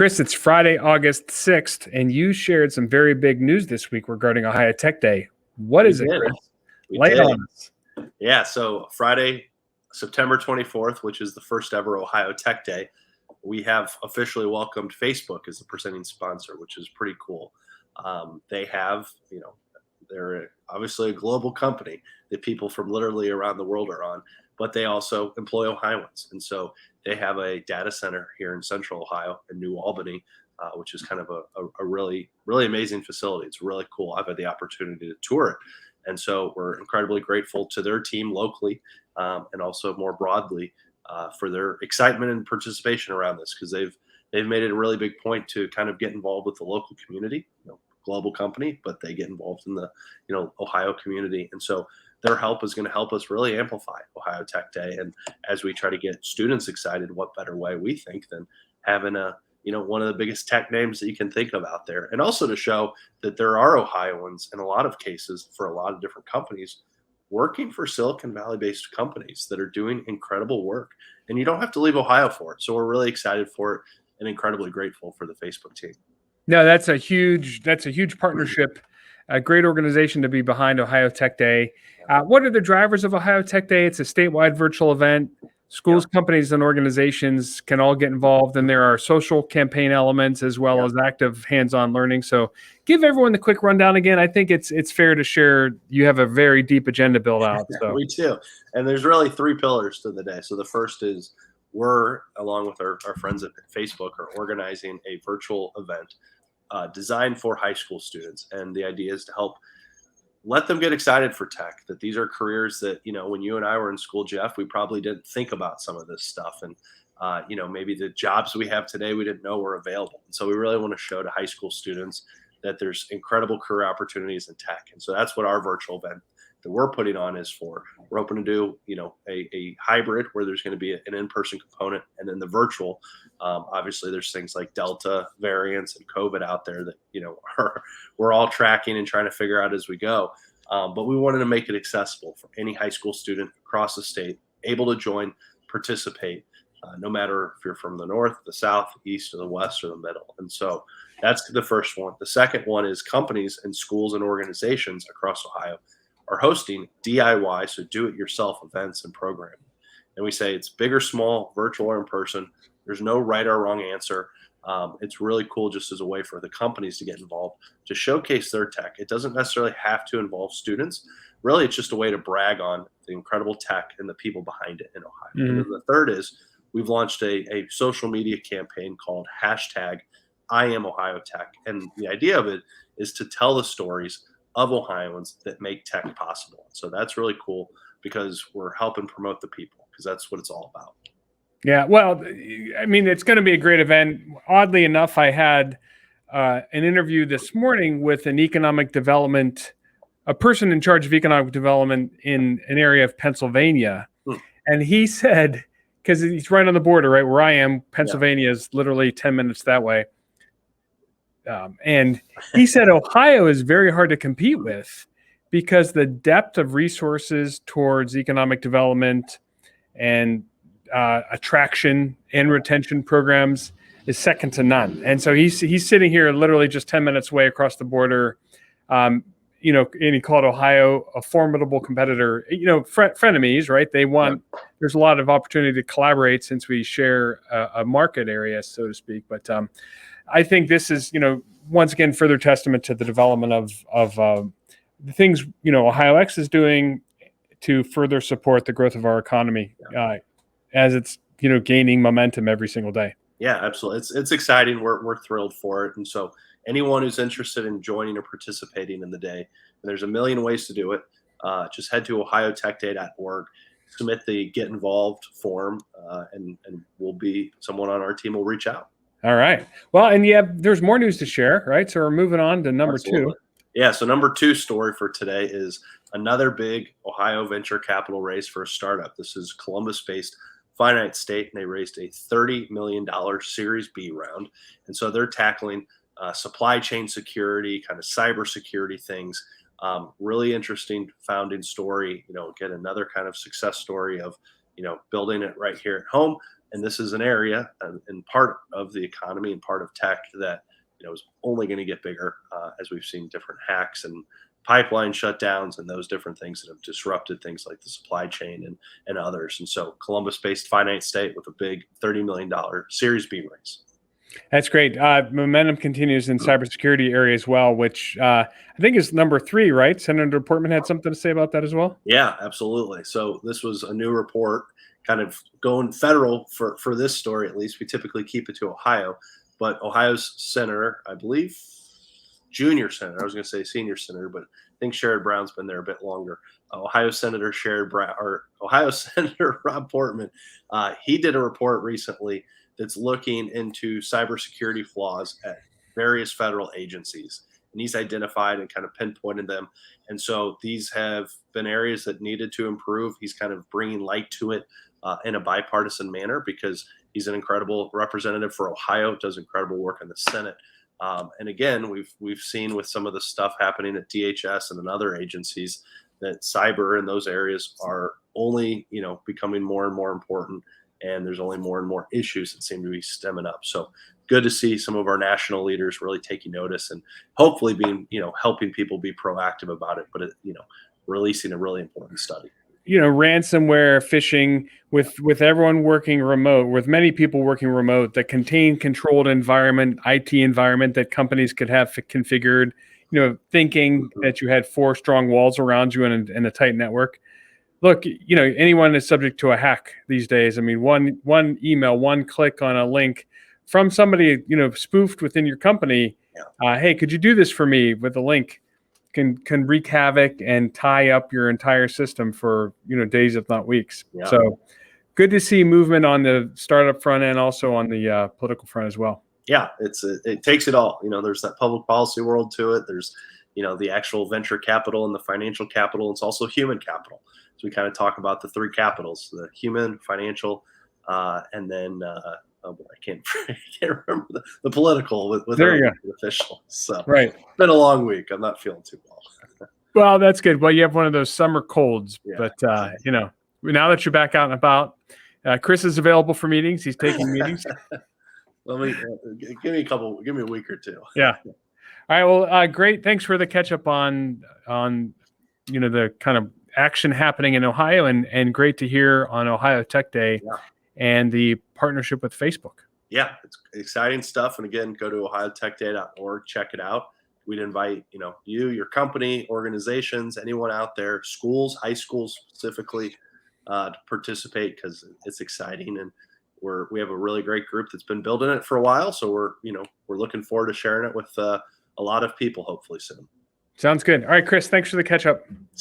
Chris, it's Friday, August 6th, and you shared some very big news this week regarding Ohio Tech Day. What is it, Chris? Lay it on us. Yeah, so Friday, September 24th, which is the first ever Ohio Tech Day, we have officially welcomed Facebook as the presenting sponsor, which is pretty cool. They have, they're obviously a global company that people from literally around the world are on, but they also employ Ohioans. And so they have a data center here in Central Ohio in New Albany, which is kind of a really, really amazing facility. It's really cool. I've had the opportunity to tour it. And so we're incredibly grateful to their team locally and also more broadly for their excitement and participation around this, because they've made it a really big point to kind of get involved with the local community, global company, but they get involved in the, Ohio community. And so their help is going to help us really amplify Ohio Tech Day. And as we try to get students excited, what better way we think than having one of the biggest tech names that you can think of out there. And also to show that there are Ohioans in a lot of cases for a lot of different companies working for Silicon Valley based companies that are doing incredible work. And you don't have to leave Ohio for it. So we're really excited for it and incredibly grateful for the Facebook team. No, that's a huge partnership. A great organization to be behind Ohio Tech Day. What are the drivers of Ohio Tech Day? It's a statewide virtual event. Schools, companies, and organizations can all get involved, and there are social campaign elements as well as active hands-on learning. So give everyone the quick rundown again. I think it's fair to share you have a very deep agenda built out. So. We do. And there's really three pillars to the day. So the first is we're, along with our friends at Facebook, are organizing a virtual event designed for high school students. And the idea is to help let them get excited for tech, that these are careers that, when you and I were in school, Jeff, we probably didn't think about some of this stuff. And, maybe the jobs we have today, we didn't know were available. And so we really want to show to high school students that there's incredible career opportunities in tech. And so that's what our virtual event that we're putting on is for. We're hoping to do, a hybrid where there's going to be an in-person component, and then the virtual. Obviously, there's things like Delta variants and COVID out there that, we're all tracking and trying to figure out as we go. But we wanted to make it accessible for any high school student across the state, able to join, participate, no matter if you're from the north, the south, east, or the west, or the middle. And so that's the first one. The second one is companies and schools and organizations across Ohio are hosting DIY, so do-it-yourself events and programming. And we say it's big or small, virtual or in person. There's no right or wrong answer. It's really cool just as a way for the companies to get involved, to showcase their tech. It doesn't necessarily have to involve students. Really, it's just a way to brag on the incredible tech and the people behind it in Ohio. Mm-hmm. And then the third is we've launched a social media campaign called #IamOhioTech. And the idea of it is to tell the stories of Ohioans that make tech possible. So that's really cool because we're helping promote the people, because that's what it's all about. Yeah, well, I mean, it's going to be a great event. Oddly enough, I had an interview this morning with a person in charge of economic development in an area of Pennsylvania. And he said, because he's right on the border, right where I am, Pennsylvania is literally 10 minutes that way. And he said Ohio is very hard to compete with because the depth of resources towards economic development and attraction and retention programs is second to none. And so he's sitting here literally just 10 minutes away across the border, and he called Ohio a formidable competitor, frenemies, right? There's a lot of opportunity to collaborate since we share a market area, so to speak. But I think this is, once again, further testament to the development of the things, OhioX is doing to further support the growth of our economy as it's, gaining momentum every single day. Yeah, absolutely. It's exciting. We're thrilled for it. And so anyone who's interested in joining or participating in the day, and there's a million ways to do it, just head to ohiotechday.org, submit the Get Involved form, and someone on our team will reach out. All right. Well, and there's more news to share, right? So we're moving on to number two. Yeah. So number two story for today is another big Ohio venture capital raise for a startup. This is Columbus-based Finite State, and they raised a $30 million Series B round. And so they're tackling supply chain security, kind of cybersecurity things. Really interesting founding story. Again, another kind of success story of, building it right here at home And this is an area and part of the economy and part of tech that is only going to get bigger as we've seen different hacks and pipeline shutdowns and those different things that have disrupted things like the supply chain and others. And so Columbus-based Finite State with a big $30 million Series B raise. That's great. Momentum continues in cybersecurity area as well, which I think is number 3, right? Senator Portman had something to say about that as well. Yeah, absolutely. So this was a new report kind of going federal for this story, at least. We typically keep it to Ohio, but Ohio's senator, I believe, junior senator, I was going to say senior senator, but I think Sherrod Brown's been there a bit longer. Ohio Senator Rob Portman, he did a report recently that's looking into cybersecurity flaws at various federal agencies. And he's identified and kind of pinpointed them. And so these have been areas that needed to improve. He's kind of bringing light to it in a bipartisan manner because he's an incredible representative for Ohio, does incredible work in the Senate. And again, we've seen with some of the stuff happening at DHS and in other agencies that cyber in those areas are only, becoming more and more important. And there's only more and more issues that seem to be stemming up. So good to see some of our national leaders really taking notice and hopefully being, helping people be proactive about it, but, releasing a really important study. Ransomware, phishing, with everyone working remote, with many people working remote, the contained, controlled environment, IT environment that companies could have configured, thinking that you had 4 strong walls around you and a tight network. Look, anyone is subject to a hack these days. I mean, one email, one click on a link from somebody, spoofed within your company. Yeah. Hey, could you do this for me with a link? Can wreak havoc and tie up your entire system for, days, if not weeks. Yeah. So good to see movement on the startup front and also on the political front as well. Yeah, it takes it all. There's that public policy world to it. There's, the actual venture capital and the financial capital. It's also human capital. So we kind of talk about the 3 capitals: the human, financial, and then I can't remember the political with there you go. Official. So right. It's been a long week. I'm not feeling too well. Well, that's good. Well, you have one of those summer colds, Yeah. but now that you're back out and about, Chris is available for meetings. He's taking meetings. Let me give me a week or 2. Yeah. All right. Well, great. Thanks for the catch up on the kind of action happening in Ohio, and great to hear on Ohio Tech Day and the partnership with Facebook. Yeah, it's exciting stuff. And again, go to ohiotechday.org, check it out. We'd invite, you, your company, organizations, anyone out there, schools, high schools specifically, to participate because it's exciting. And we have a really great group that's been building it for a while. So we're looking forward to sharing it with a lot of people hopefully soon. Sounds good. All right, Chris, thanks for the catch up.